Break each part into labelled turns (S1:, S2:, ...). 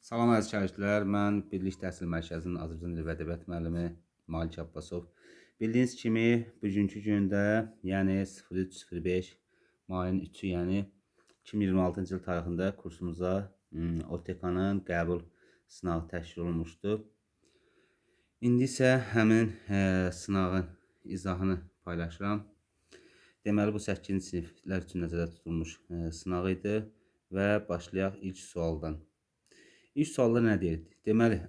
S1: Salam əziz şagirdlər, mən Birlik Təhsil Mərkəzinin Azərbaycan Dili və Ədəbiyyat müəllimi Malik Abbasov. Bildiyiniz kimi, bugünkü gündə, yəni 03.05 mayın 3-ü, yəni 2026-cı il tarixində kursumuza OTK-nın qəbul sınağı təşkil olunmuşdu. İndi isə həmin sınağın izahını paylaşıram. Deməli, bu 8-ci siniflər üçün nəzərdə tutulmuş sınaq idi və başlayaq ilk sualdan. İlk sualda nə deyir? Deməli,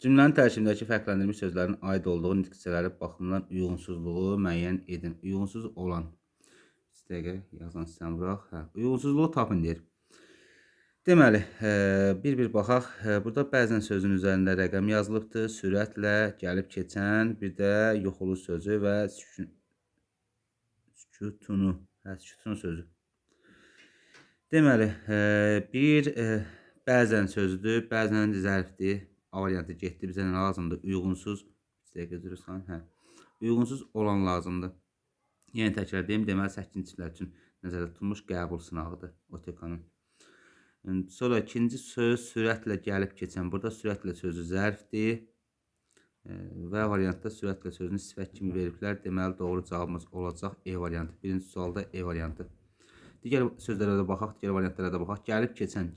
S1: cümlənin tərkibindəki fərqləndirilmiş sözlərin aid olduğu nitqçələri baxımından uyğunsuzluğu müəyyən edin. Uyğunsuz olan. Bir dəqiqə yazan sistem bıraq. Uyğunsuzluğu tapın deyir. Deməli, bir baxaq. Burada bəzən sözün üzərində rəqəm yazılıbdır. Sürətlə gəlib keçən, bir də yoxulu sözü və sükutunu sözü. Deməli, bəzən sözdür, bəzən zərfdir. A variantı getdi, bizə nə lazımdır? Uyğunsuz, uyğunsuz olan lazımdır. Yəni təkrarlayım, deməli 8-ci siniflər üçün nəzərdə tutulmuş qəbul sınağıdır OTK-nın. Sonra ikinci söz sürətlə gəlib keçən. Burada sürətlə sözü zərfdir və variantda sürətlə sözünü sifət kimi veriblər. Deməli doğru cavabımız olacaq E variantı. Birinci sualda E variantı. Digər sözlərə də baxaq, digər variantlara da baxaq. Gəlib keçən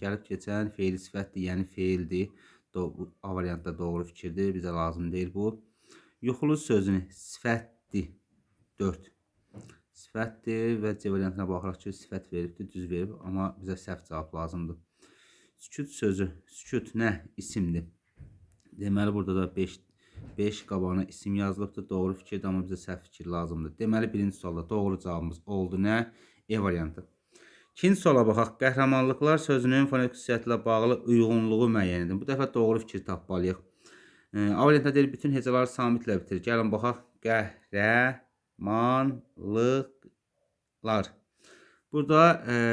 S1: feil sifətdir, yəni feildir. A variantda doğru fikirdir, bizə lazım deyil bu. Yoxulu sözünü sifətdir, 4. Sifətdir və C variantına baxıraq ki, sifət veribdir, düz verib, amma bizə səhv cavab lazımdır. Sükut sözü, sükut nə? İsimdir. Deməli, burada da 5 qabağına isim yazılıbdır, doğru fikirdir, amma bizə səhv fikir lazımdır. Deməli, birinci sualda doğru cavabımız oldu nə? E variantı. İkinci suala baxaq. Qəhrəmanlıqlar sözünün fonetik xüsusiyyətlə bağlı uyğunluğu müəyyən edin. Bu dəfə doğru fikir tapmalıyıq. A variantda deyir, bütün hecalar samitlə bitir. Gəlin baxaq. Qəhrəmanlıqlar. Burada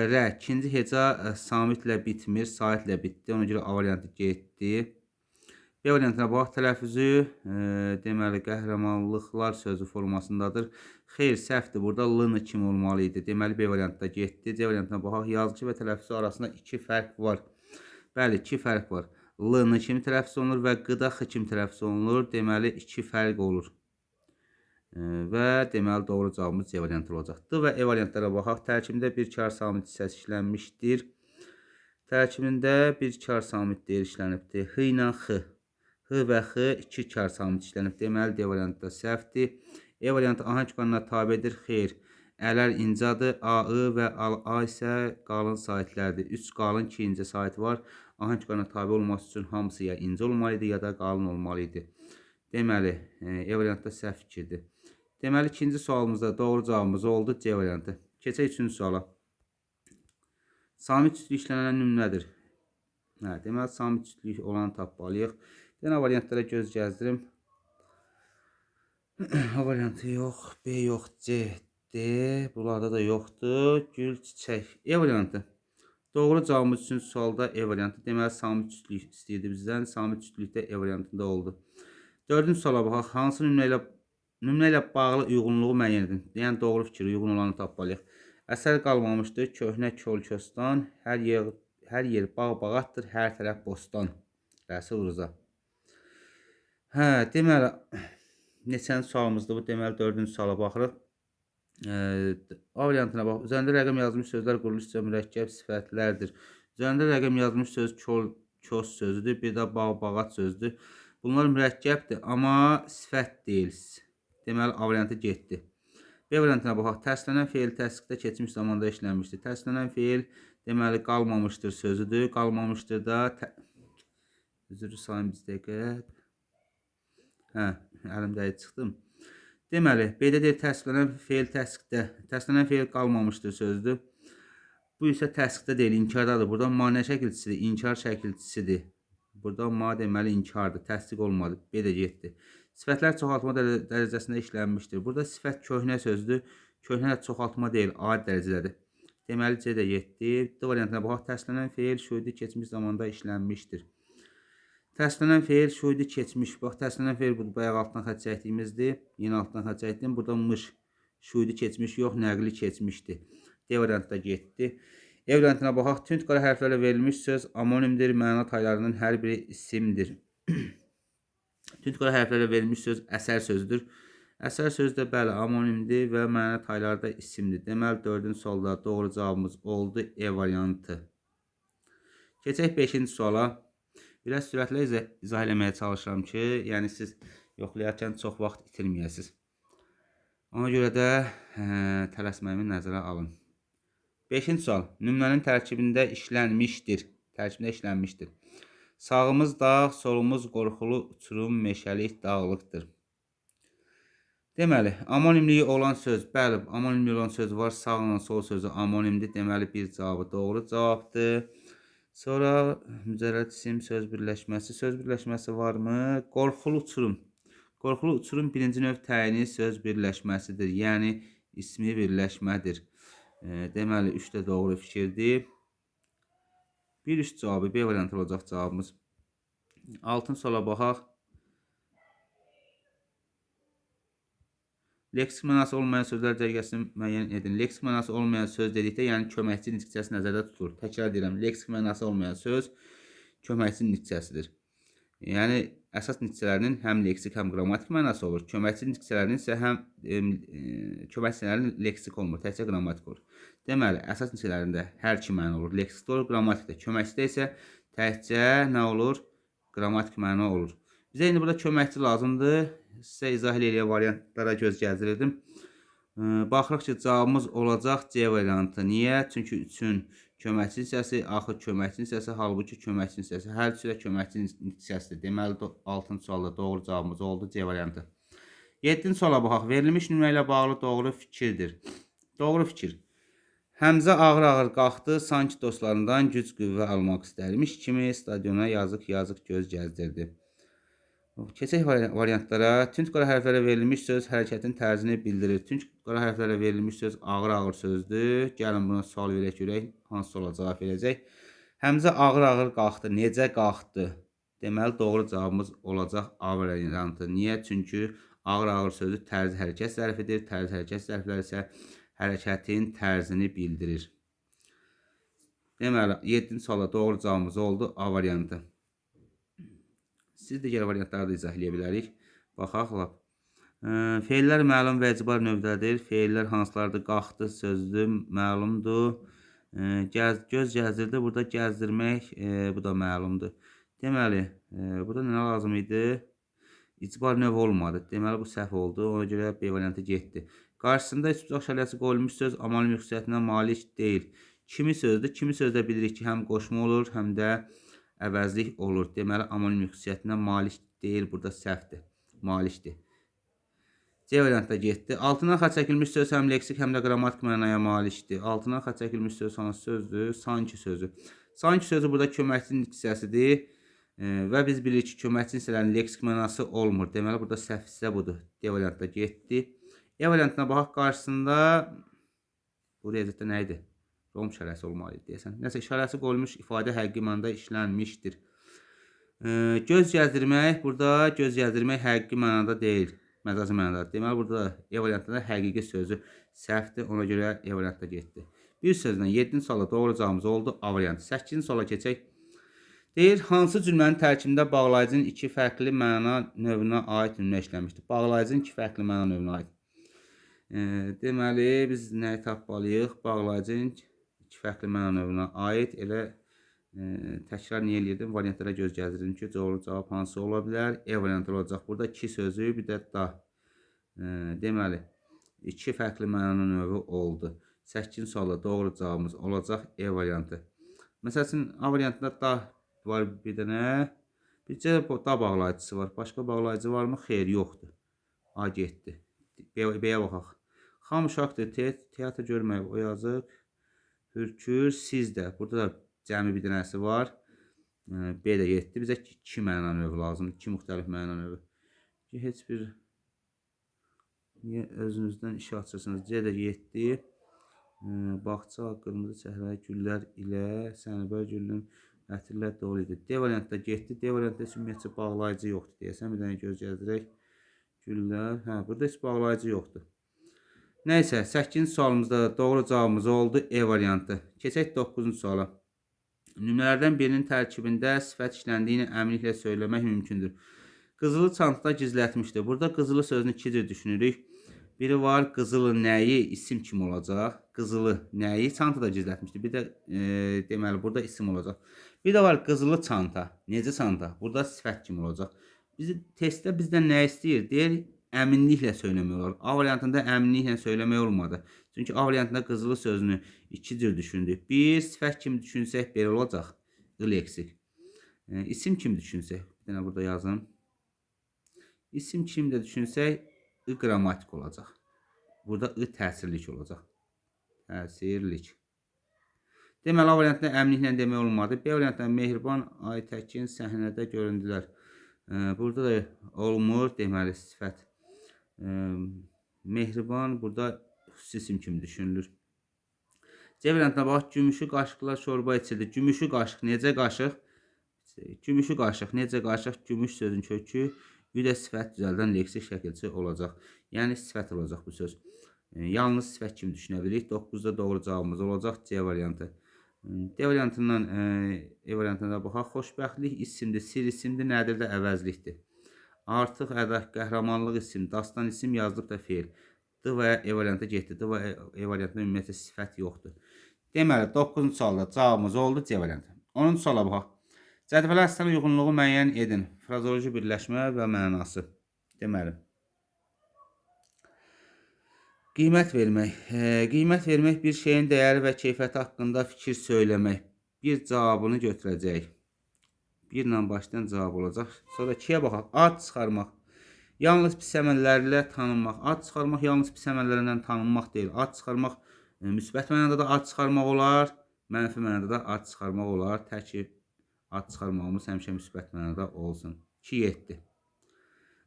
S1: rə, ikinci heca samitlə bitmir, saitlə bitdi. Ona görə A variantı getdi. B variantına baxaq, tələffüzü, deməli, qəhrəmanlıqlar sözü formasındadır. Xeyr, səhvdir, burada L-nı kimi olmalı idi. Deməli, B variantda getdi. C variantına baxaq, yazıcı və tələffüzü arasında 2 fərq var. Bəli, 2 fərq var. L-nı kimi tələffüz olunur və qıda X kimi tələffüz olunur. Deməli, 2 fərq olur. Və deməli, doğru cavabımız C variantı olacaq. D və E variantlara baxaq. Tərkibində bir kar samit hissəsi işlənmişdir. Tərkibində bir kar samit deyil işlənibdir. H ilə X. H və X 2 kar samit işlənib. Deməli, D variantda səhvdir. E variantı ahəng qanuna tabedir. Xeyr. Ələr incadır. A-ı və A isə qalın saitlərdir. 3 qalın, 2 incə sait var. Ahəng qanuna tabe olması üçün hamısı ya incə olmalıydı, ya da qalın olmalıydı. Deməli, E variantda səhv fikirdir. Deməli, ikinci sualımızda doğru cavabımız oldu C variantı. Keçək üçüncü suala. Samit cütlük işlənən nümunədir. Deməli, samit cütlük olanı tapmalıyıq. Yenə variantlara göz gəzdirim. A variantı yox, B yox, C, D. Bunlarda da yoxdur. Gül, çiçək. E variantı. Doğru cavabımız üçün sualda E variantı. Deməli, samit cütlük istəyirdi bizdən. Samit cütlükdə E variantında oldu. Dördüncü suala baxaq. Hansı nümunə ilə bağlı uyğunluğu müəyyən edin. Yəni, doğru fikir, uyğun olanı tapmalıyıq. Əsər qalmamışdır. Köhnə kol-köstan. Hər yer bağ-bağatdır. Hər tərəf bostan. Rəsul Rıza. Deməli, neçənci sualımızdır bu? Deməli, 4-cü suala baxırıq. A variantına bax. Üzərində rəqəm yazılmış sözlər quruluşca mürəkkəb sifətlərdir. Üzərində rəqəm yazılmış söz kos sözüdür. Bir də bağ-bağat sözüdür. Bunlar mürəkkəbdir, amma sifət deyil. Deməli, A variantı getdi. B variantına baxaq. Tərsiflənən feil təsdiqdə keçmiş zamanda işlənmişdir. Tərsiflənən feil deməli qalmamışdır sözüdür. Qalmamışdır da üzrü sayın bir dəqiqə. Əlimdəyi çıxdım. Deməli, B-də deyir, təsdiqlənən feil təsdiqdə. Təsdiqlənən feil qalmamışdır sözüdür. Bu isə təsdiqdə deyil, inkardadır. Burada ma nə şəkilçisidir? İnkar şəkilçisidir. Burada ma deməli inkardır. Təsdiq olmadı. B-də getdi. Sifətlər çoxaltma dərəcəsində işlənmişdir. Burada sifət köhnə sözdür. Köhnə çoxaltma deyil, adi dərəcədədir. Deməli, C-də getdi. D variantına baxaq. Təsdiqlənən feil şüudi keçmiş zamanda işlənmişdir. Təsdiqlənən feil şüudi keçmiş. Bax, təsdiqlənən feil budur. Bayaq altdan xətt çəkdiyimizdir. Yenə altdan xətt çəkdim. Burada mış. Şüudi keçmiş yox, nəqli keçmişdir. D variantda getdi. E variantına baxaq. Tünd qara hərflərlə verilmiş söz amonimdir. Məna taylarının hər biri isimdir. Tünd qara hərflərlə verilmiş söz əsər sözüdür. Əsər sözü də bəli amonimdir və məna tayları da isimdir. Deməli 4-cü sualda doğru cavabımız oldu E variantı. Keçək 5-ci suala. Biraz sürətlə izah eləməyə çalışıram ki, yəni siz yoxlayarkən çox vaxt itirməyəsiniz. Ona görə də tələsməyimi nəzərə alın. 5-ci sual. Nümunənin tərkibində işlənmişdir. Sağımız dağ, solumuz qorxulu uçurum, meşəlik, dağlıqdır. Deməli, amonimliyi olan söz. Bəli, amonimliyi olan söz var. Sağla sol sözü amonimdir. Deməli, bir cavabı doğru cavabdır. Sonra mücərrəd isim söz birləşməsi. Söz birləşməsi varmı? Qorxulu uçurum. Qorxulu uçurum birinci növ təyini söz birləşməsidir. Yəni, ismi birləşmədir. Deməli, 3 də doğru fikirdir. Bir üst cavabı B variantı olacaq cavabımız. 6-cı suala baxaq. Leksik mənası olmayan sözlər cərgəsini müəyyən edin. Leksik mənası olmayan söz dedikdə, yəni köməkçi nitkəsi nəzərdə tutulur. Təkrar deyirəm, leksik mənası olmayan söz köməkçi nitkəsidir. Yəni, əsas nitkələrinin həm leksik, həm qrammatik mənası olur. Köməkçi nitkələrinin isə həm köməkçilərin leksik olmur, təkcə qrammatik olur. Deməli, əsas nitkələrində hər iki məna olur. Leksikdə olur, qrammatikdə. Köməkçidə isə təkcə nə olur? Qrammatik məna olur. Bizə indi burada köməkçi lazımdır. Sizə izah eləyən variantlara göz gəzdirirdim. Baxırıq ki, cavabımız olacaq C variantı. Niyə? Çünki 3-ün köməkçi hissəsi, axı köməkçi hissəsi, halbuki köməkçi hissəsi. Hər üçü də köməkçi hissəsidir. Deməli, 6-cı sualda doğru cavabımız oldu C variantı. 7-ci suala baxaq. Verilmiş nümunə ilə bağlı doğru fikirdir. Doğru fikir. Həmzə ağır-ağır qalxdı, sanki dostlarından güc qüvvə almaq istərmiş kimi stadiona yazıq-yazıq göz gəzdirdi. Keçək variantlara. Tünd qara hərflərlə verilmiş söz hərəkətin tərzini bildirir. Tünd qara hərflərlə verilmiş söz ağır-ağır sözdür. Gəlin buna sual verək görək, hansı suala cavab verəcək. Həmzə ağır-ağır qalxdı. Necə qalxdı? Deməli, doğru cavabımız olacaq A variantı. Niyə? Çünki ağır-ağır sözü tərzi hərəkət zərfidir. Tərzi hərəkət zərfləri isə hərəkətin tərzini bildirir. Deməli, 7-ci suala doğru cavabımız oldu A variantı. Siz digər variantları da izah eləyə bilərik. Baxaq lap. Feillər məlum və ecbar növdədir. Feillər hansılardır? Qalxdı sözdür, məlumdur. Göz gəzdirdi. Burada gəzdirmək, bu da məlumdur. Deməli, burada nə lazım idi? İcbar növ olmadı. Deməli, bu səhv oldu. Ona görə B variantı getdi. Qarşısında üç-bucaq şələsi qoyulmuş söz amonim xüsusiyyətinə malik deyil. Kimi sözdür? Kimi sözdə bilirik ki, həm qoşma olur, həm də əvəzlik olur. Deməli, amonim xüsusiyyətinə malik deyil. Burada səhvdir. Malikdir. C variantda getdi. Altından xətt çəkilmiş söz həm leksik, həm də qrammatik mənaya malikdir. Altından xətt çəkilmiş söz hansı sözdür? Sanki sözü. Sanki sözü burada köməkçi hissəsidir. Və biz bilirik ki, köməkçi hissələrin leksik mənası olmur. Deməli, burada səhv hissə budur. D variantda getdi. E variantına baxaq, qarşısında bu riyaziyyətdə nə idi? Rom şərəsi olmalı deyəsən. Nəsə, şərəsi qoyulmuş ifadə həqiqi mənada işlənmişdir. Göz gəzdirmək, burada göz gəzdirmək həqiqi mənada deyil, məcazi mənadadır. Deməli, burada E variantında həqiqi sözü səhvdir, ona görə E variantda getdi. Bir sözlə 7-ci suala doğru cavabımız oldu A variantı. 8-ci suala keçək. Deyir, hansı cümlənin tərkibində bağlayıcının iki fərqli məna növünə aid cümlə işlənmişdir? Bağlayıcının iki fərqli məna növünə aid. Deməli, biz nəyi tapmalıyıq? Bağlayıcının iki fərqli məna növünə aid. Elə təkrar niyə eləyirdim? Variantlara göz gəzdirdim ki, doğru cavab hansı ola bilər? E variantı olacaq. Burada iki sözü, bir də da. Deməli, iki fərqli məna növü oldu. 8-ci sualda doğru cavabımız olacaq E variantı. Məsəl üçün, A variantında da var bir dənə. Bircə da bağlayıcısı var. Başqa bağlayıcı varmı? Xeyr, yoxdur. A getdi. B-yə baxaq. Xam uşaqdır, teatr görmək, o yazıq. Hürkür, siz də. Burada da cəmi bir dənəsi var. B də getdi. Bizə iki məna növü lazımdır. İki müxtəlif məna növü. Heç bir niyə özünüzdən iş açırsınız? C də getdi. Bağça, qırmızı çəhrayı güllər ilə Sənibər gülünün ətirlər dolu idi. D variantda getdi. D variantda ümumiyyətcə bağlayıcı yoxdur deyəsən. Bir dənə göz gəzdirək. Güllər. Burada heç bağlayıcı yoxdur. Nəysə, 8-ci sualımızda da doğru cavabımız oldu E variantı. Keçək 9-cu suala. Nümunələrdən birinin tərkibində sifət işləndiyini əminliklə söyləmək mümkündür. Qızılı çantada gizlətmişdir. Burada qızılı sözünü iki cür düşünürük. Biri var, qızılı nəyi isim kimi olacaq. Qızılı nəyi çantada gizlətmişdir. Bir də deməli burada isim olacaq. Bir də var qızılı çanta. Necə çanta? Burada sifət kimi olacaq. Testdə bizdən nə istəyir? Deyir, əminliklə söyləmək olar. A variantında əminliklə söyləmək olmadı. Çünki A variantında qızılı sözünü iki cür düşündük. Bir, sifət kimi düşünsək belə olacaq. Leksik. İsim kimi düşünsək. Bir dənə burada yazım. İsim kimi də düşünsək, qrammatik olacaq. Burada təsirlik olacaq. Təsirlik. Deməli, A variantında əminliklə demək olmadı. B variantında Mehriban, Aytəkin səhnədə göründülər. Burada da olmur. Deməli, sifət. Mehriban burada xüsusi isim kimi düşünülür. C variantına bax, gümüşü qaşıqla şorba içildi. Gümüşü qaşıq necə qaşıq? Gümüşü qaşıq necə qaşıq? Gümüş sözün kökü, bir də sifət düzəldən leksik şəkilçi olacaq. Yəni sifət olacaq bu söz. Yalnız sifət kimi düşünə bilirik. 9-da doğru cavabımız olacaq C variantı. D variantından E variantına baxaq. Xoşbəxtlik isimdir, sir isimdir, nədir də əvəzlikdir. Artıq ədə, qəhrəmanlıq isim, dastan isim, yazılıb da feil. D və E variantı getdi. D və E variantında ümumiyyətlə sifət yoxdur. Deməli, 9-cu sualda cavabımız oldu C variantı. 10-cu suala baxaq. Cədvələ əsaslı uyğunluğu müəyyən edin. Frazoloji birləşmə və mənası. Deməli, qiymət vermək. Qiymət vermək bir şeyin dəyəri və keyfiyyəti haqqında fikir söyləmək. Bir cavabını götürəcək. 1 ilə başlayan cavab olacaq. Sonra 2-yə baxaq. Ad çıxarmaq. Yalnız pis əməllərlə tanınmaq. Ad çıxarmaq yalnız pis əməllərlə tanınmaq deyil. Ad çıxarmaq müsbət mənada da ad çıxarmaq olar, mənfi mənada da ad çıxarmaq olar. Təki ad çıxarmağımız həmişə müsbət mənada olsun. 2-7.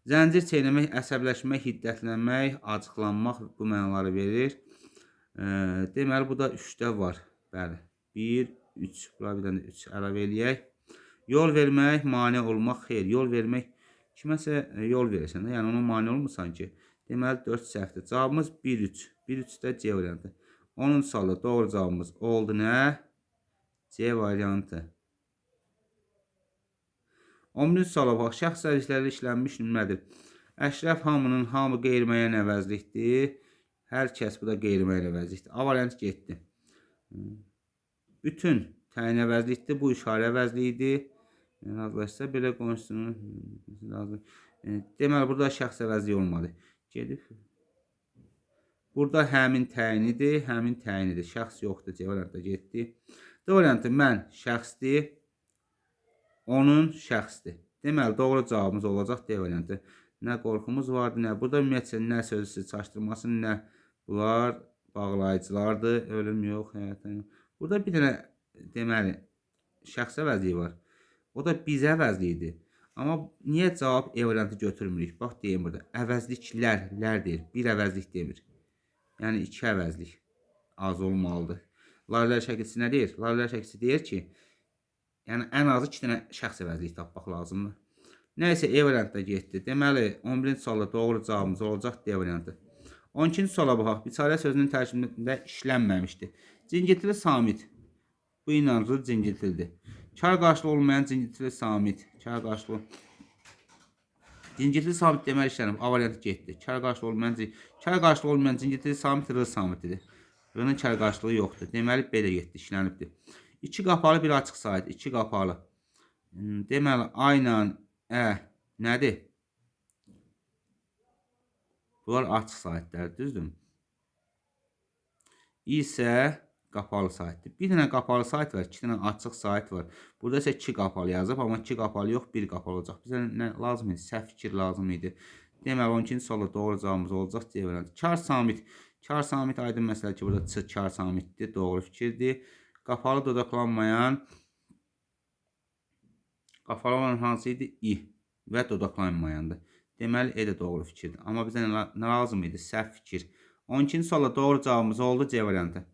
S1: Zəncir çeynəmək, əsəbləşmək, hiddətlənmək, acıqlanmaq bu mənaları verir. Deməli, bu da 3-də var. Bəli. 1, 3. Bura bir dənə 3 əlavə eləyək. Yol vermək, mane olmaq, xeyr. Yol vermək, kiməsə yol verirsən, yəni onun mane olmursan ki. Deməli, 4 səhvdir. Cavabımız 1, 3. 1, 3-də C variantı. 10-cu sualda doğru cavabımız oldu nə? C variantı. 11-ci suala bax, şəxs sərvisləri işlənmiş nümunədir. Əşrəf hamının, hamı qeyri-müəyyən əvəzlikdir. Hər kəs, bu da qeyri-müəyyən əvəzlikdir. A variantı getdi. Bütün təyin əvəzlikdir, bu işarə əvəzliyidir. Razılaşsa belə qonşusunu lazım. Deməli, burada şəxs əvəzliyi olmadı. Gedib. Burada həmin təyinidir, həmin təyinidir. Şəxs yoxdur, C variantda getdi. D variantı mən şəxsdir, onun şəxsdir. Deməli, doğru cavabımız olacaq D variantı. Nə qorxumuz vardı, nə burada ümumiyyətlə nə sözü çaşdırması, nə bunlar bağlayıcılardır. Ölüm yox, həyatın. Burada bir dənə deməli şəxs əvəzliyi var. O da biz əvəzliyidir. Amma niyə cavab E variantı götürmürük? Bax, deyim burada. Əvəzliklər deyir. Bir əvəzlik demir. Yəni 2 əvəzlik az olmalıdır. Layihələr şəkilçisi nə deyir? Layihələr şəkilçisi deyir ki, yəni ən azı 2 dənə şəxs əvəzliyi tapmaq lazımdır. Nəysə E variantda getdi. Deməli, 11-ci sualda doğru cavabımız olacaq D variantı. 12-ci suala baxaq. Biçarə sözünün tərkibində işlənməmişdir. Cingiltili samit. Bu inanclı cingiltilidir. Kar qarşılığı olmayan cingiltili samit. Kar qarşılığı. Cingiltili samit deməli işlənib. A variantı getdi. Kar qarşılığı olmayan cingiltili samit R samitidir. R-nın kar qarşılığı yoxdur. Deməli, belə getdi, işlənibdir. 2 qapalı, bir açıq sahid. 2 qapalı. Deməli, A ilə Ə nədir? Bunlar açıq sahidlər, düzdür? İsə qapalı sahiddir. Bir dənə qapalı sahid var, 2 dənə açıq sahid var. Burada isə 2 qapalı yazıb, amma 2 qapalı yox, 1 qapalı olacaq. Bizə nə lazım idi? Səhv fikir lazım idi. Deməli, 12-ci sualda doğru cavabımız olacaq C variantı. Kar samit. Kar samit aydın məsələ ki, burada Ç kar samitdir. Doğru fikirdir. Qapalı dodaqlanmayan. Qapalı olan hansı idi? İ və dodaqlanmayandır. Deməli, E də doğru fikirdir. Amma bizə nə lazım idi? Səhv fikir. 12-ci sualda doğru cavabımız oldu C variantı.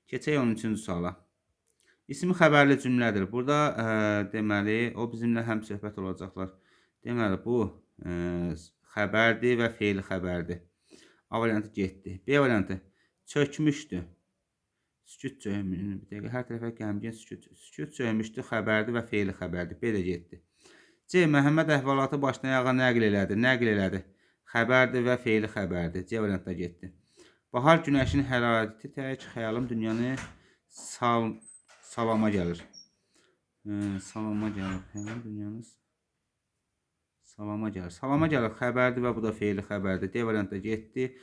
S1: Keçək 13-cü suala. İsmi xəbərli cümlədir. Burada deməli, o bizimlə həm söhbət olacaqlar. Deməli, bu xəbərdir və feil xəbərdir. A variantı getdi. B variantı çökmüşdü. Sükut çökmüşdü. Bir dəqiqə, hər tərəfə qəmgin sükut. Sükut çökmüşdü, xəbərdir və fe'li xəbərdir. B də getdi. C. Məhəmməd əhvalatı başdan ayağa nəql elədi. Nəql elədi. Xəbərdir və fe'li xəbərdir. C variantına getdi. Bahar günəşin hərarəti tək xəyalım dünyanı salama gəlir. Salama gəlir. Xəyalım dünyanı salama gəlir. Salama gəlir xəbərdir və bu da fe'li xəbərdir. D variantına getdi.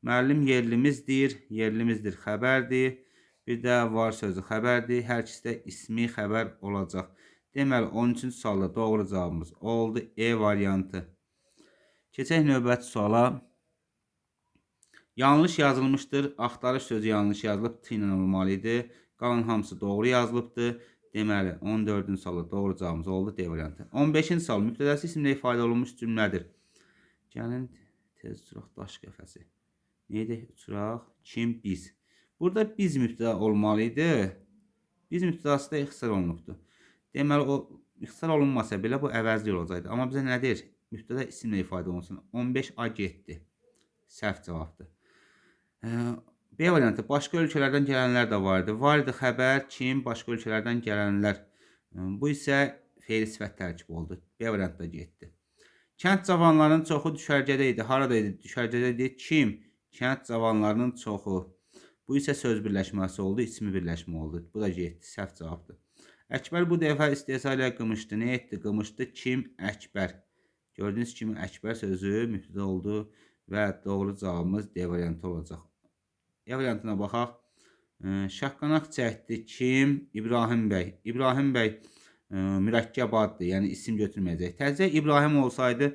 S1: Müəllim yerlimizdir. Yerlimizdir xəbərdir. Bir də var sözü xəbərdir. Hər ikisi də ismi xəbər olacaq. Deməli 13-cü sualda doğru cavabımız oldu E variantı. Keçək növbəti suala. Yanlış yazılmışdır. Axtarış sözü yanlış yazılıb. T ilə olmalı idi. Qalan hamısı doğru yazılıbdır. Deməli 14-cü sualda doğru cavabımız oldu D variantı. 15-ci sual mübtədəsi isimlə ifadə olunmuş cümlədir. Gəlin tez uçuraq daş qəfəsi. Neydi? Uçuraq. Kim? Biz. Burada biz mübtəda olmalı idi. Biz mübtədası da ixtisar olunubdur. Deməli o ixtisar olunmasa belə bu əvəzli olacaqdı. Amma bizə nə deyir? Mübtəda isimlə ifadə olunsun. 15A getdi. Səhv cavabdır. B variantı. Başqa ölkələrdən gələnlər də var idi. Var idi xəbər, kim, başqa ölkələrdən gələnlər. Bu isə fe'li sifət tərkibi oldu. B variantı da getdi. Kənd cavanlarının çoxu düşərgədə idi. Harada idi? Düşərgədə idi. Kim? Kənd cavanlarının çoxu. Bu isə söz birləşməsi oldu, ismi birləşmə oldu. Bu da getdi, səhv cavabdır. Əkbər bu dəfə istehza ilə qımışdı. Nə etdi? Qımışdı. Kim? Əkbər. Gördüyünüz kimi Əkbər sözü mübtəda oldu və doğru cavabımız D variantı olacaq. E variantına baxaq. Şaqqanaq çəkdi. Kim? İbrahim bəy. İbrahim bəy mürəkkəb addır, yəni isim götürməyəcək. Təzə İbrahim olsaydı,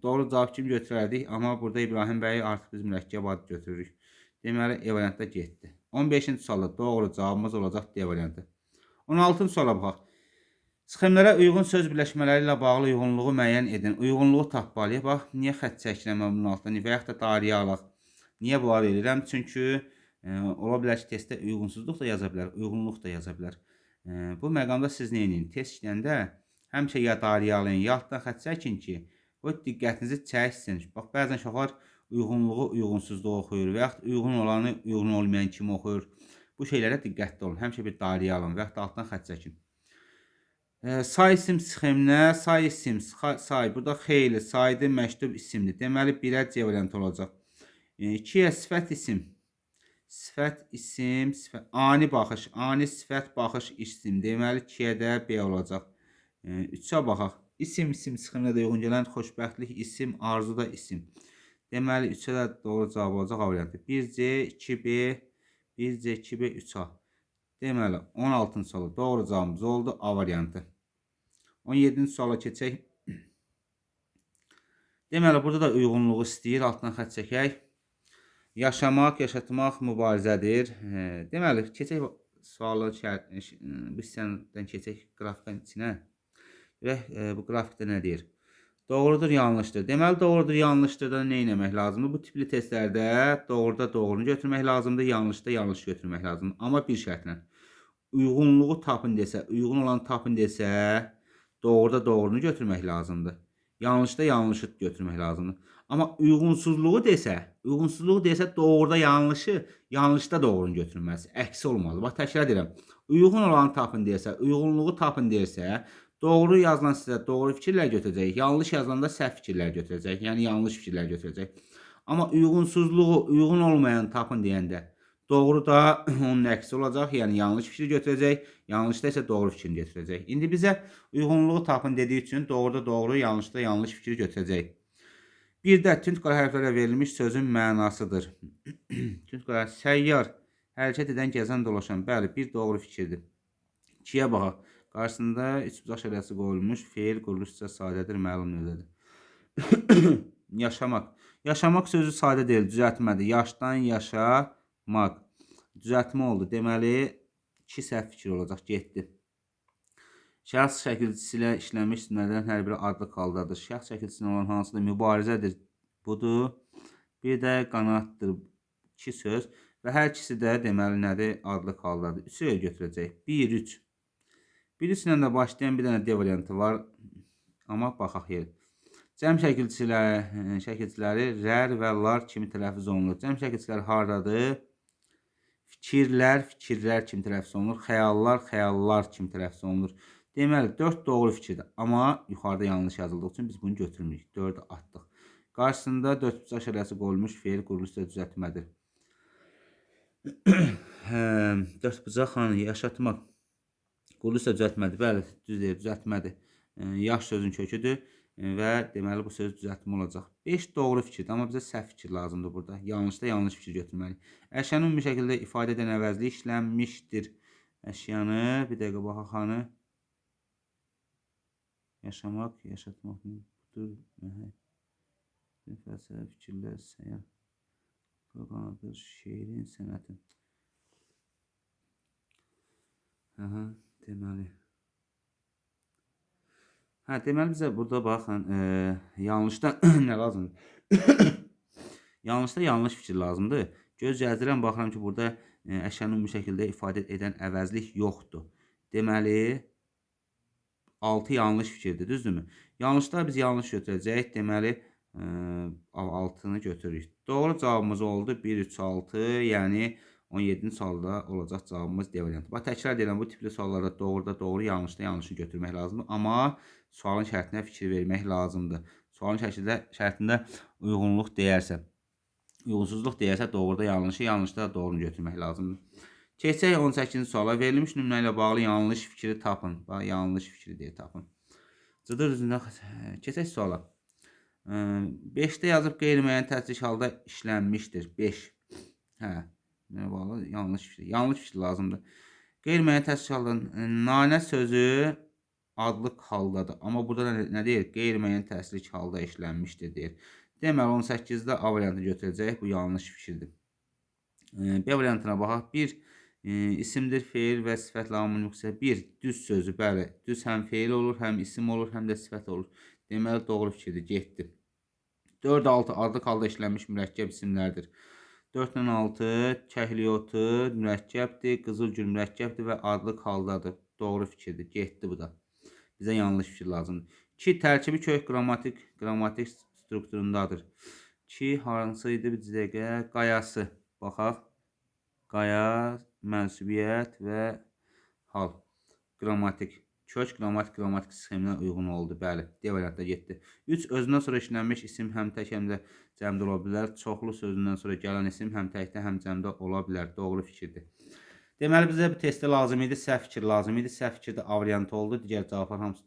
S1: doğru cavab kimi götürərdik, amma burada İbrahim bəyi artıq biz mürəkkəb ad götürürük. Deməli, E variantda getdi. 15-ci sualda doğru cavabımız olacaq D variantı. 16-cı suala baxaq. Sxemlərə uyğun söz birləşmələri ilə bağlı uyğunluğu müəyyən edin. Uyğunluğu tapmalıyıq. Bax, niyə xətt çəkirəm mən bunun altına və yaxud da dairəyə alaq. Niyə bunları edirəm? Çünki ola bilər ki, testdə uyğunsuzluq da yaza bilər, uyğunluq da yaza bilər. Bu məqamda siz nə edin? Test işləyəndə həmişə ya dairəyə alın, ya altdan xətt çəkin ki, o diqqətinizi çəksin. Bax, bəzən uşaqlar uyğunluğu uyğunsuzluğu oxuyur və yaxud uyğun olanı uyğun olmayan kimi oxuyur. Bu şeylərə diqqətli olun. Həmişə bir dairəyə alın və yaxud da altdan xətt çəkin. Say isim sxeminə, say isim, say. Burada xeyli, saydı, məktub isimdir. Deməli, 1-ə C variantı olacaq. 2-yə sifət isim. Sifət isim, ani baxış, ani sifət baxış isim. Deməli, 2-yə də B olacaq. 3-ə baxaq. İsim, sxeminə də uyğun gələn xoşbəxtlik isim, arzu da isim. Deməli, 3-ə də doğru cavab olacaq A variantı. 1C, 2B, 1C, 2B, 3A. Deməli, 16-cı suala doğru cavabımız oldu A variantı. 17-ci suala keçək. Deməli, burada da uyğunluğu istəyir. Altdan xətt çəkək. Yaşamaq, yaşatmaq mübarizədir. Deməli, keçək sualı bu hissədən keçək qrafikdən içinə. Bu grafikdə nə deyir? Doğrudur, yanlışdır. Deməli, doğrudur, yanlışdır da nə etmək lazımdır? Bu tipli testlərdə doğruda doğrunu götürmək lazımdır, yanlışda yanlış götürmək lazımdır. Amma bir şərtlə. Uyğunluğu tapın desə, uyğun olan tapın desə, doğruda doğrunu götürmək lazımdır. Yanlışda yanlışı götürmək lazımdır. Amma uyğunsuzluğu desə doğruda yanlışı, yanlışda doğrunu götürməlidir. Əksi olmalı. Bax, təkrar edirəm. Uyğun olanı tapın desə, uyğunluğu tapın desə, doğru yazılan sizə doğru fikirlər götürəcək, yanlış yazılanda səhv fikirlər götürəcək, yəni yanlış fikirlər götürəcək. Amma uyğunsuzluğu uyğun olmayan tapın deyəndə doğru da onun əksi olacaq, yəni yanlış fikri götürəcək, yanlışda isə doğru fikrini götürəcək. İndi bizə uyğunluğu tapın dediyi üçün doğruda doğru, yanlışda yanlış fikri götürəcək. Bir də tünd qara hərflərlə verilmiş sözün mənasıdır. Tünd qara səyyar, hərəkət edən, gəzən, dolaşan. Bəli, bir doğru fikirdir. 2-yə baxaq. Qarşısında 3 baş eləsi qoyulmuş, feil quruluşca sadədir, məlum növdədir. Yaşamaq. Yaşamaq sözü sadə deyil, düzəltmədir. Yaşdan yaşamaq. Düzəltmə oldu. Deməli, 2 səhv fikir olacaq, getdi. Şəxs şəkilçisi ilə işlənmiş cümlələrdən hər biri adlı haldadır. Şəxs şəkilçisinin olan hansıdır? Mübarizədir. Budur. Bir də qanatdır. 2 söz və hər ikisi də deməli nədir? Adlı haldadır. 3-ü götürəcək. 1, 3. Birisindən də başlayan bir dənə D variantı var. Amma baxaq yer. Cəm şəkilçiləri rər və lar kimi tələffüz olunur. Cəm şəkilçiləri hardadır? Fikirlər kimi tələffüz olunur. Xəyallar kimi tələffüz olunur. Deməli, 4 doğru fikirdir. Amma yuxarıda yanlış yazıldığı üçün biz bunu götürmürük. 4-ü atdıq. Qarşısında 4 əşarəsi qoyulmuş fe'l quruluş düzəltmədir. 4 bucaq yaşatmaq. Quruluş düzəltmədir. Bəli, düzdür, düzəltmədir. Yaş sözün köküdür və deməli bu söz düzəltmə olacaq. 5 doğru fikirdir, amma bizə səhv fikir lazımdır burada. Yanlışda yanlış fikir götürməliyik. Əşyanı ümumi şəkildə ifadə edən əvəzlik işlənmişdir. Əşyanı, bir dəqiqə baxaq xanı. Yaşamaq, yaşatmaq budur. Fəlsəfə, fikirlər, səyah, proqramdır, şeirin, sənətin. Deməli. Deməli bizə burada baxın, yanlışda nə lazımdır? Yanlışda yanlış fikir lazımdır. Göz gəzdirəm, baxıram ki, burada əşyanı ümumi şəkildə ifadə edən əvəzlik yoxdur. Deməli, 6 yanlış fikirdir, düzdürmü? Yanlışda biz yanlış götürəcəyik. Deməli, 6-nı götürürük. Doğru cavabımız oldu 1, 3, 6, yəni 17-ci sualda olacaq cavabımız D variantı. Bax, təkrar edirəm, bu tipli suallarda doğruda doğru, yanlışda yanlışı götürmək lazımdır. Amma sualın şərtinə fikir vermək lazımdır. Sualın şərtində uyğunluq deyərsə, uyğunsuzluq deyərsə doğruda yanlışı, yanlışda doğrunu götürmək lazımdır. Keçək 18-ci suala. Verilmiş nümunə ilə bağlı yanlış fikri tapın. Bax, yanlış fikri deyə tapın. Cıdır üzündə keçək suala. 5-də yazıb qeyri-müəyyən tədqiq halda işlənmişdir. 5. Nə bağlı? Yanlış fikir. Yanlış fikir lazımdır. Qeyri-müəyyən tədqiq halda nanə sözü adlı haldadır. Amma burada nə deyir? Qeyri-müəyyən tədqiq halda işlənmişdir deyir. Deməli 18-də A variantını götürəcək. Bu yanlış fikirdir. B variantına baxaq. 1 isimdir, feil və sifət lamının yoxsa 1 düz sözü, bəli, düz həm feil olur, həm isim olur, həm də sifət olur. Deməli doğru fikirdir, getdi. 4-6 adlı halda işlənmiş mürəkkəb isimlərdir. 4-6 kəhliyotu mürəkkəbdir, qızılgül mürəkkəbdir və adlı haldadır. Doğru fikirdir, getdi bu da. Bizə yanlış fikir lazımdır. 2 tərkibi kök qrammatik strukturundadır. 2 hansı idi bir dəqiqə? Qayası. Baxaq. Qaya, mənsubiyyət və hal. Qrammatik. Kök qrammatik sxeminə uyğun oldu. Bəli, D variantda getdi. 3 özündən sonra işlənmiş isim həm tək həm də cəmdə ola bilər. Çoxlu sözündən sonra gələn isim həm təkdə həm cəmdə ola bilər. Doğru fikirdir. Deməli bizə bu testdə lazım idi, səhv fikir lazım idi. Səhv fikirdə A variantı oldu. Digər cavablar hamısı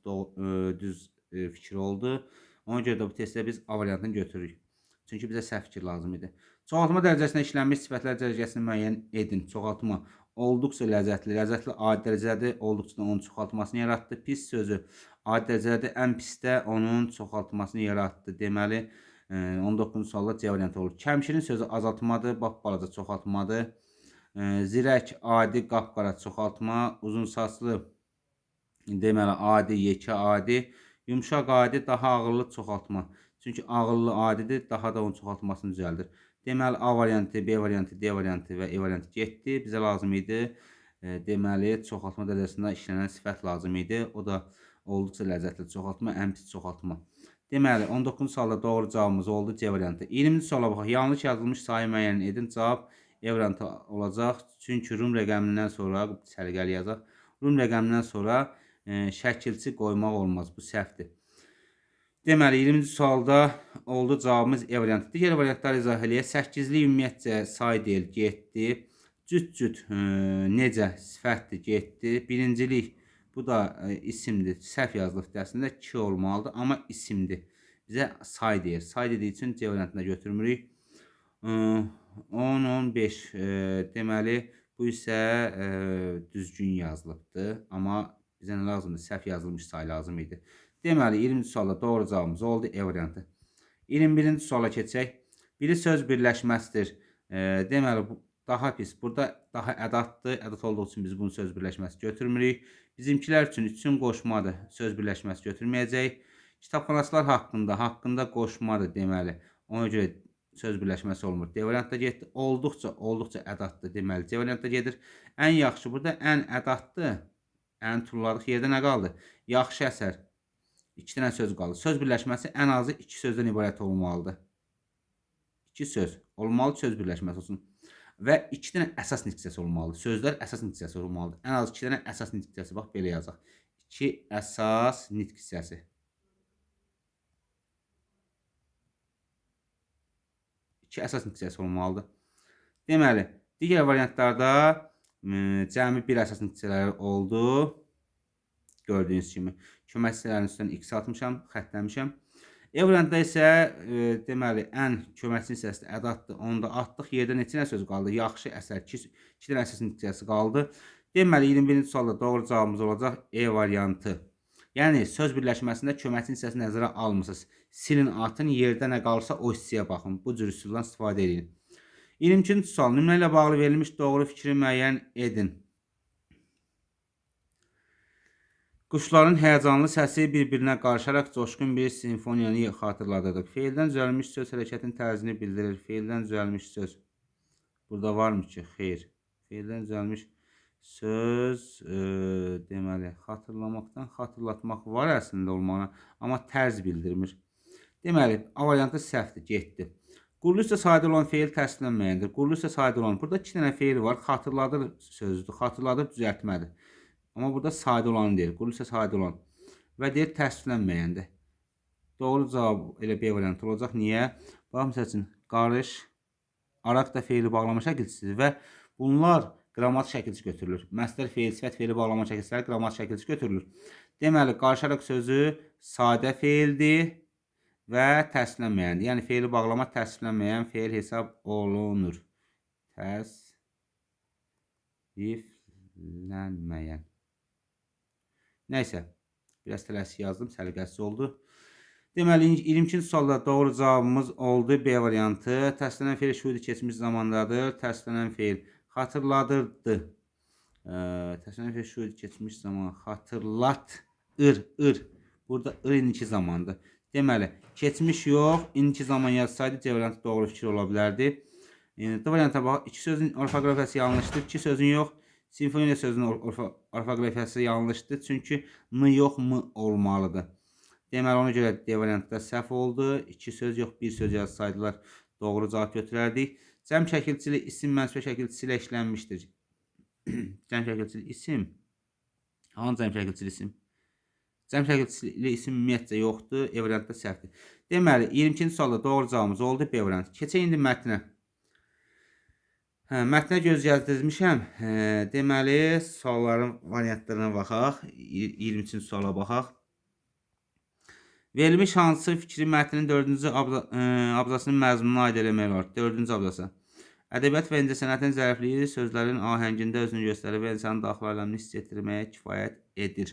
S1: düz fikir oldu. Ona görə də bu testdə biz A variantını götürürük. Çünki bizə səhv fikir lazım idi. Çoxaltma dərəcəsində işlənmiş sifətlər dərəcəsini müəyyən edin. Çoxaltma olduqca ləzzətli, ləzzətli adi dərəcədə olduqca onun çoxaltmasını yaratdı. Pis sözü adi dərəcədə ən pisdə onun çoxaltmasını yaratdı. Deməli 19-cu sualda C variantı olur. Kəmşirin sözü azaltmadır, bax balaca çoxaltmadır. Zirək adi, qapqara çoxaltma, uzun saçlı deməli adi, yekə adi, yumşaq adi, daha ağırlı çoxaltma. Çünki ağırlı adidir, daha da onun çoxaltmasını düzəldir. Deməli A variantı, B variantı, D variantı və E variantı getdi. Bizə lazım idi. Deməli çoxaltma dərəcəsində işlənən sifət lazım idi. O da olduqca ləzzətli çoxaltma, ən pis çoxaltma. Deməli 19-cu sualda doğru cavabımız oldu C variantı. 20-ci suala baxaq. Yanlış yazılmış sayı müəyyən edin. Cavab E variantı olacaq. Çünki Rum rəqəmindən sonra səliqəli yazaq. Rum rəqəmindən sonra şəkilçi qoymaq olmaz. Bu səhvdir. Deməli 20-ci sualda oldu cavabımız E variantı. Digər variantları izah eləyək. 8-lik ümumiyyətcə say deyil, getdi. Cüt necə sifətdir, getdi. Birincilik bu da isimdir. Səhv yazılıb dərsində 2 olmalıdır, amma isimdir. Bizə say deyir. Say dediyi üçün C variantına götürmürük. 10-15 deməli bu isə düzgün yazılıbdır, amma bizə nə lazımdır? Səhv yazılmış say lazım idi. Deməli 20-ci sualda doğru cavabımız oldu E variantı. 21-ci suala keçək. Biri söz birləşməsidir. Deməli bu daha pis. Burada daha ədatdır. Ədat olduğu üçün biz bunu söz birləşməsi götürmürük. Bizimkilər üçün qoşmadır. Söz birləşməsi götürməyəcək. Kitabxanaçılar haqqında qoşmadır deməli. Ona görə söz birləşməsi olmur. D variantda getdi. Olduqca ədatdır deməli. C variantda gedir. Ən yaxşı burada ən ədatdır. Ən tulladıq yerdə nə qaldı? Yaxşı əsər. 2 dənə söz qaldı. Söz birləşməsi ən azı 2 sözdən ibarət olmalıdır. 2 söz olmalı, söz birləşməsi olsun. Və 2 dənə əsas nitq hissəsi olmalıdır. Sözlər əsas nitq hissəsi olmalıdır. Ən az 2 dənə əsas nitq hissəsi. Bax, belə yazaq. 2 əsas nitq hissəsi. 2 əsas nitq hissəsi olmalıdır. Deməli, digər variantlarda cəmi 1 əsas nitq hissələri oldu. Gördüyünüz kimi. Kömək hissələrinin üstündən x atmışam, xəttləmişəm. E variantda isə deməli, ən köməkçi hissəsi ədaddır. Onu da atdıq. Yerdə neçə söz qaldı? Yaxşı əsər, 2 dənə əsas nitq hissəsi qaldı. Deməli, 21-ci sualda doğru cavabımız olacaq E variantı. Yəni, söz birləşməsində köməkçi hissəsi nəzərə almırsınız. Silin, atın, yerdə nə qalırsa o hissəyə baxın. Bu cür üsuldan istifadə edin. 22-ci sual. Nümunə ilə bağlı verilmiş doğru fikri müəyyən edin. Quşların həyəcanlı səsi bir-birinə qarışaraq coşqun bir simfoniyanı xatırladırdı. Feildən düzəlmiş söz hərəkətin tərzini bildirir. Feildən düzəlmiş söz. Burada varmı ki? Xeyr. Feildən düzəlmiş söz deməli, xatırlamaqdan xatırlatmaq var əslində olmağına, amma tərz bildirmir. Deməli, A variantı səhvdir, getdi. Qurulu isə sadə olan feil təsdiqlənməyəndir. Qurulu isə sadə olan. Burada 2 dənə feil var. Xatırladır sözdür. Xatırladır düzəltmədir. Amma burada sadə olanı deyir. Qurulu isə sadə olan. Və deyir təsdiqlənməyəndir. Doğru cavab elə B variantı olacaq. Niyə? Bax, məsəl üçün, qarış, araq da feili bağlama şəkilçisidir və bunlar qrammatik şəkilçi götürülür. Məsdər feil, sifət feili bağlama şəkilçiləri qrammatik şəkilçi götürülür. Deməli, qarışaraq sözü sadə feildir və təsdiqlənməyəndir. Yəni, feili bağlama təsdiqlənməyən feil hesab olunur. Təsdiqlənməyən. Nəysə, biraz tələsik yazdım, səliqəsiz oldu. Deməli, 22-ci sualda doğru cavabımız oldu B variantı. Təsdiqlənən feil şuhudi keçmiş zamandadır. Təsdiqlənən feil xatırladırdı. Təsdiqlənən feil şuhudi keçmiş zaman xatırlatır. Burada indiki zamandır. Deməli, keçmiş yox, indiki zaman yazsaydı C variantı doğru fikir ola bilərdi. D variantına bax, 2 sözün orfoqrafiyası yanlışdır, 2 sözün yox. Simfoniya sözünün orfoqrafiyası yanlışdır, çünki n yox, m olmalıdır. Deməli, ona görə D variantda səhv oldu. 2 söz yox, 1 söz yazsaydılar doğru cavab götürərdik. Cəm şəkilçili isim mənsup şəkilçisi ilə işlənmişdir. Cəm şəkilçili isim. Hansı cəm şəkilçili isim? Cəm şəkilçili isim ümumiyyətcə yoxdur. E variantda səhvdir. Deməli, 22-ci sualda doğru cavabımız oldu B variantı. Keçək indi mətnə. Mətnə göz gəzdirmişəm. Deməli, sualların variantlarına baxaq. 23-cü suala baxaq. Verilmiş hansı fikri mətnin 4-cü abzasının məzmununa aid eləmək olar? 4-cü abzasa. Ədəbiyyat və incəsənətin zərifliyi sözlərin ahəngində özünü göstərir və insanın daxili aləmini hiss etdirməyə kifayət edir.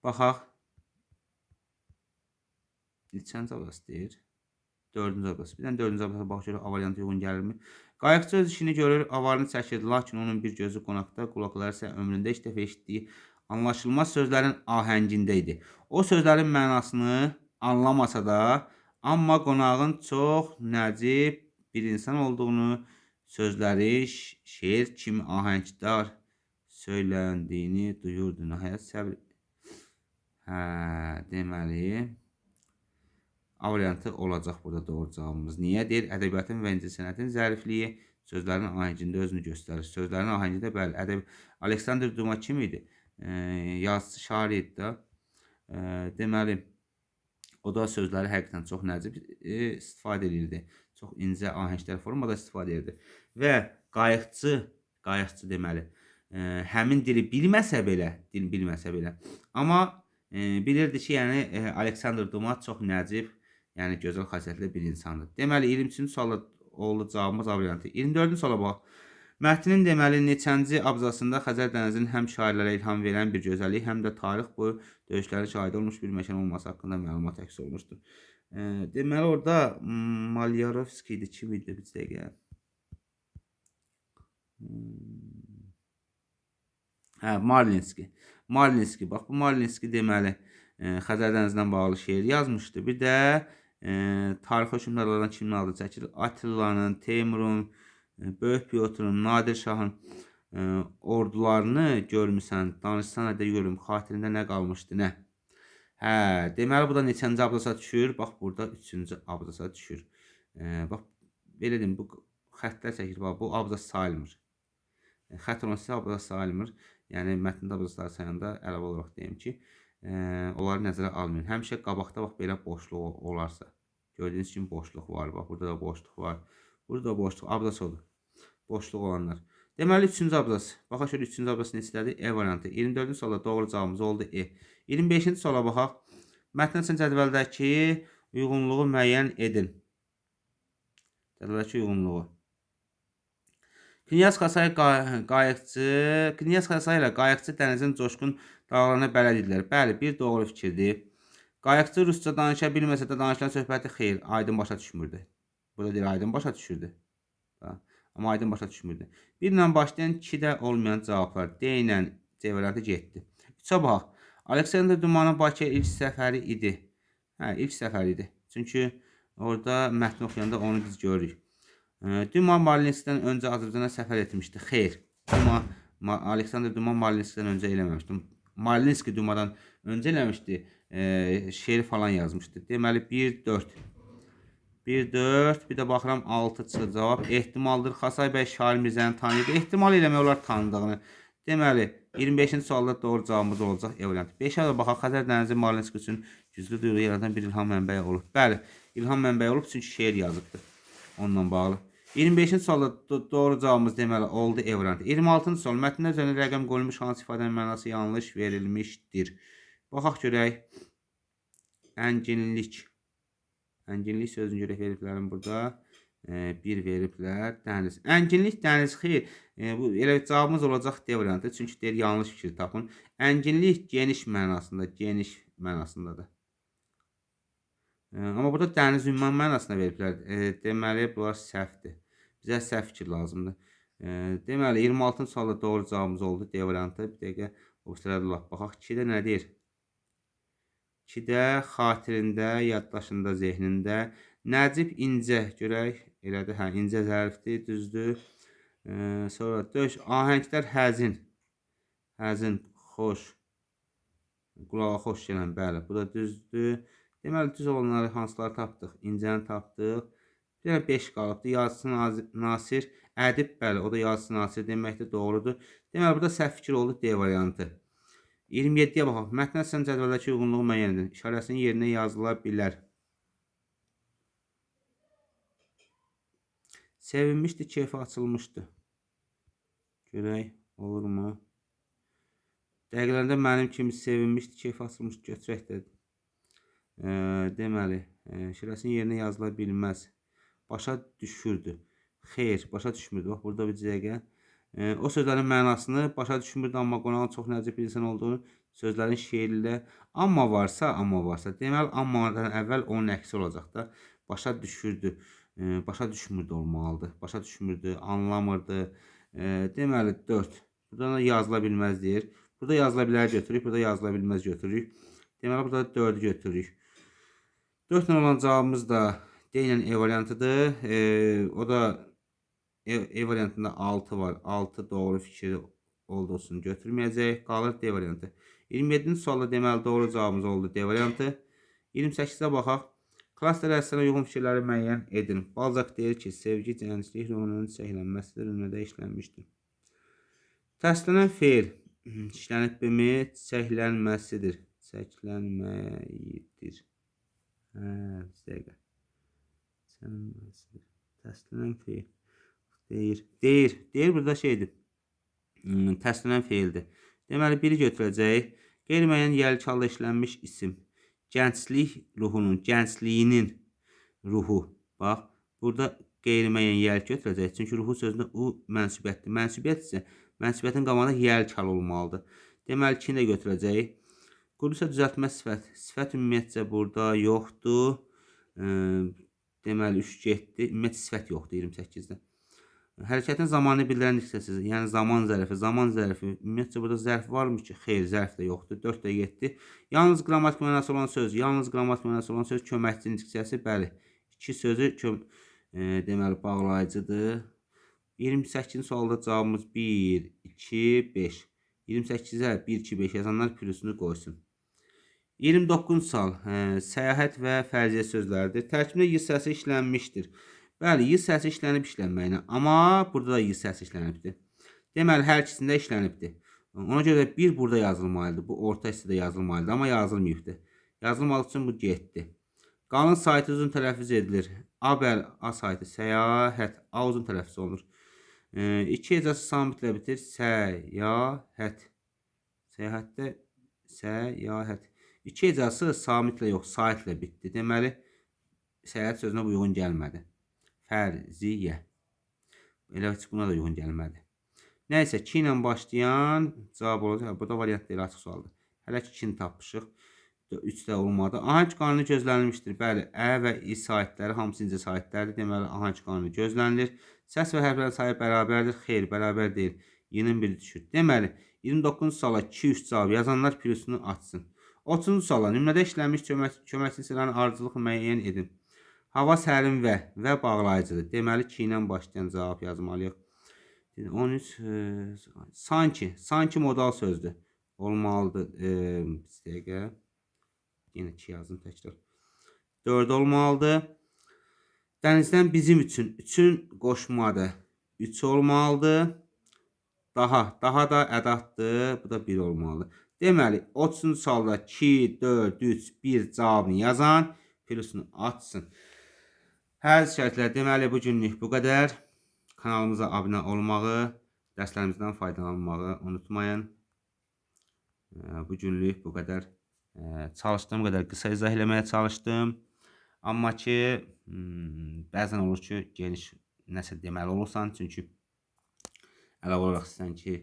S1: Baxaq. Neçənci abzası deyir? 4-cü abzası. Bir dənə 4-cü abzasa baxış görək, A variantı uyğun gəlirmi? Qayıqçı öz işini görür, avarını çəkir, lakin onun bir gözü qonaqda, qulaqları isə ömründə ilk dəfə eşitdiyi anlaşılmaz sözlərin ahəngində idi. O sözlərin mənasını anlamasa da, amma qonağın çox nəcib bir insan olduğunu, sözləri şeir kimi ahəngdar söyləndiyini duyurdu. Nəhayət səbr. Deməli, A variantı olacaq burada doğru cavabımız. Niyə? Deyir, ədəbiyyatın və incəsənətin zərifliyi sözlərin ahəngində özünü göstərir. Sözlərin ahəngində, bəli, Aleksandr Duma kim idi? Yazıcı, şair idi da. Deməli, o da sözləri həqiqətən çox nəcib istifadə edirdi. Çox incə ahəngdar formada istifadə edirdi. Və qayıqçı deməli, həmin dili bilməsə belə, amma bilirdi ki, yəni Aleksandr Duma çox nəcib, yəni gözəl xasiyyətli bir insandır. Deməli, 23-cü sualda oldu cavabımız A variantı. 24-cü suala bax. Mətnin deməli neçənci abzasında Xəzər dənizinin həm şairlərə ilham verən bir gözəllik, həm də tarix boyu döyüşləri şahid olmuş bir məkan olması haqqında məlumat əks olunmuşdur. Deməli, orada Malyarovski idi, kim idi? Bir dəqiqə. Marlinski. Bax, bu Marlinski deməli Xəzər dənizindən bağlı şeir yazmışdı. Bir də tarixi hökmdarlardan kimin adı çəkilir? Attilanın, Teymurun, Böyük Pyotrun, Nadir Şahın ordularını görmüsən, danışsan da görüm, xatirində nə qalmışdı, nə? Hə, deməli bu da neçənci abzasa düşür? Bax burada 3-cü abzasa düşür. Bax belə deyim, bu xəttlər çəkilir. Bax bu abzas sayılmır. Xətt olan sizə abzas sayılmır. Yəni mətndə abzasları sayanda əlavə olaraq deyim ki, onları nəzərə almayın. Həmişə qabaqda bax belə boşluq olarsa, gördüyünüz kimi boşluq var. Bax burada da boşluq var. Burada da boşluq, abzas odur. Boşluq olanlar. Deməli 3-cü abzas. Baxaq şöyle 3-cü abzas neçədir? E variantı. 24-cü suala doğru cavabımız oldu E. 25-ci suala baxaq. Mətn üçün cədvəldəki uyğunluğu müəyyən edin. Cədvəldəki uyğunluğu. Knyaz Xasay ilə qayıqçı dənizin coşqun dalğalarına bələd idilər. Bəli, bir doğru fikirdir. Qayıqçı rusca danışa bilməsə də danışılan söhbəti xeyr, aydın başa düşmürdü. Burada deyir, aydın başa düşürdü. Amma aydın başa düşmürdü. 1 ilə başlayan 2-də olmayan cavablar. D ilə C variantı getdi. 3-ə baxaq. Aleksandr Dumanın Bakıya ilk səfəri idi. Hə, ilk səfəri idi. Çünki orada mətni oxuyanda onu biz görürük. Duma Marlinskidən öncə Azərbaycana səfər etmişdi. Xeyr. Aleksandr Duma Marlinskidən öncə eləməmişdi. Marlinski Dumadan öncə eləmişdi. Şeir falan yazmışdı. Deməli 1-4. 1-4. Bir də baxıram 6 çıxır cavab. Ehtimaldır. Xasay bəy Şair Mirzəni tanıyırdı. Ehtimal eləmək olar tanıdığını. Deməli 25-ci sualda doğru cavabımız olacaq E variantı. 5-ə də baxaq. Xəzər dənizi Marlinski üçün güclü duyğu yaradan bir ilham mənbəyi olub. Bəli, ilham mənbəyi olub çünki şeir yazıbdı. Onunla bağlı. 25-ci sualda doğru cavabımız deməli oldu E variantı. 26-cı sual. Mətndə üzərində rəqəm qoyulmuş hansı ifadənin mənası yanlış verilmişdir? Baxaq görək. Ənginlik. Ənginlik sözünü görək veriblərim burada. 1 veriblər. Dəniz. Ənginlik, dəniz. Xeyr. Bu elə cavabımız olacaq D variantı. Çünki deyir yanlış fikir tapın. Ənginlik geniş mənasında. Geniş mənasındadır. Amma burada dəniz ünvan mənasına veriblər. Deməli, bunlar səhvdir. Bizə səhv fikir lazımdır. Deməli, 26-cı sualda doğru cavabımız oldu. D variantı. Bir dəqiqə o sırada laf baxaq. 2-də nə deyir? 2-də xatirində, yaddaşında, zehnində. Nəcib incə görək. Elədir. Hə, incə zərifdir, düzdür. Sonra döş. Ahənglər həzin. Həzin, xoş. Qulağa xoş gələn, bəli. Bu da düzdür. Deməli, düz olanları hansıları tapdıq? İncəni tapdıq. Bir dənə 5 qalıbdır. Yazıçı Nasir ədib, bəli, o da yazıçı Nasir deməkdir, doğrudur. Deməli, burada səhv fikir oldu D variantı. 27-yə baxaq. Mətn əsasının cədvəldəki uyğunluğu müəyyən edin. İşarəsinin yerinə yazıla bilər. Sevinmişdi, keyfi açılmışdı. Görək, olurmu? Dəqiqlərində mənim kimi sevinmişdi, keyfi açılmışdı, götürək dedim. Deməli, şirəsinin yerinə yazıla bilməz. Başa düşürdü. Xeyr, başa düşmürdü. Bax, burada bir dəqiqə. O sözlərin mənasını başa düşmürdü, amma qonağın çox nəcib bir insan olduğunu sözlərin şeirlə amma varsa, deməli, ammadan əvvəl onun əksi olacaq da. Başa düşürdü. Başa düşmürdü olmalıdır. Başa düşmürdü, anlamırdı. Deməli, 4. Burada yazıla bilməz deyir. Burada yazıla bilər götürürük, burada yazıla bilməz götürürük. Deməli, burada 4-ü götürürük. 4 ilə olan cavabımız da D ilə E variantıdır. O da E variantında 6 var. 6 doğru fikir olduğunu götürməyəcək. Qalır D variantı. 27-ci sualda deməli doğru cavabımız oldu D variantı. 28-də baxaq. Klaster əsasına uyğun fikirləri müəyyən edin. Balzac deyir ki, sevgi cənslik ruhunun çiçəklənməsidir, ünvədə işlənmişdir. Təsdiqlənən feil işlənibmi? Çiçəklənməsidir. Çiçəklənməyidir. Təsdiqlənən feil. Deyir burada şeydir. Təsdiqlənən feildir. Deməli, biri götürəcək. Qeyri-müəyyən yəli-çalda işlənmiş isim. Gənclik ruhunun, gəncliyinin ruhu. Bax, burada qeyri-müəyyən yəli götürəcək. Çünki ruhu sözündə u mənsubiyyətdir. Mənsubiyyət isə mənsubiyyətin qabağında yəli-çal olmalıdır. Deməli, 2-ni də götürəcək. Quruluşa düzəltmə sifət. Sifət ümumiyyətcə burada yoxdur. Deməli, 3 getdi. Ümumiyyətcə sifət yoxdur 28-də. Hərəkətin zamanını bildirən diksiyası, yəni zaman zərfi. Ümumiyyətcə burada zərf varmı ki? Xeyr, zərf də yoxdur. 4 də getdi. Yalnız qrammatik mənası olan söz, köməkçi diksiyası, bəli. 2 sözü deməli bağlayıcıdır. 28-ci sualda cavabımız 1, 2, 5. 28-ə 1, 2, 5 yazanlar pürüzünü qoysun. 29 sual. Səyahət və fərziyyə sözləridir. Tərkibində y səsi işlənmişdir. Bəli, y səsi işlənib işlənməyinə, amma burada da y səsi işlənibdir. Deməli, hər ikisində işlənibdir. Ona görə də 1 burada yazılmalıdır. Bu orta hissədə yazılmalıdır, amma yazılmayıbdır. Yazılmalı üçün bu getdi. Qalın saytı uzun tələffüz edilir. A bəli, A saytı səyahət, A uzun tələffüz olunur. 2 hecəsi samitlə bitir. Səyahət. Səyahətdə səyahət. 2 hecəsi samitlə yox, saitlə bitdi. Deməli, səyahət sözünə bu uyğun gəlmədi. Fərziyyə. Elə heç buna da uyğun gəlmədi. Nəysə, 2 ilə başlayan cavab olacaq. Burada variant deyil, açıq sualdır. Hələ ki 2-ni tapmışıq. 3 də olmadı. Ahəng qanunu gözlənilmişdir. Bəli, ə və i saitləri hamısı incə saitlərdir. Deməli, ahəng qanunu gözlənilir. Səs və hərflərin sayı bərabərdir. Xeyr, bərabər deyil. Y-nin biri düşür. Deməli, 29 suala 2-3 cavab yazanlar pürüsünü açsın. 30 suala nümunədə işlənmiş köməkçilərin ardıcılığı müəyyən edin. Hava sərin və bağlayıcıdır. Deməli, 2 ilə başlayan cavab yazmalıyıq. 13 sanki modal sözdür. Olmalıdır. Bir dəqiqə. Yenə 2 yazdım təkrar. 4 olmalıdır. Dənizdən bizim üçün qoşmadır. 3 olmalıdır. Daha da ədatdır. Bu da 1 olmalıdır. Deməli, 30-cu sualda 2, 4, 3, 1 cavabını yazan pürüsünü açsın. Hər şərtlər deməli bu günlük bu qədər. Kanalımıza abunə olmağı, dərslərimizdən faydalanmağı unutmayın. Bu günlük bu qədər. Çalışdığım qədər qısa izah eləməyə çalışdım. Amma ki, bəzən olur ki, geniş nəsə deməli olursan, çünki əlavə olaraq istəyən ki,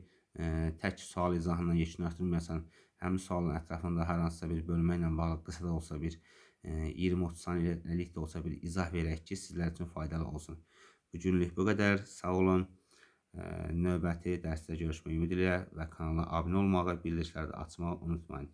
S1: tək sual izahından yekunlaşdırmayasan, həmin sualın ətrafında hər hansısa bir bölmə ilə bağlı qısa da olsa bir 20-30 saniyəlik də olsa bir izah verək ki, sizlər üçün faydalı olsun. Bu günlük bu qədər. Sağ olun. Növbəti dərsdə görüşmək ümidi ilə və kanala abunə olmağı, bildirişləri də açmağı unutmayın.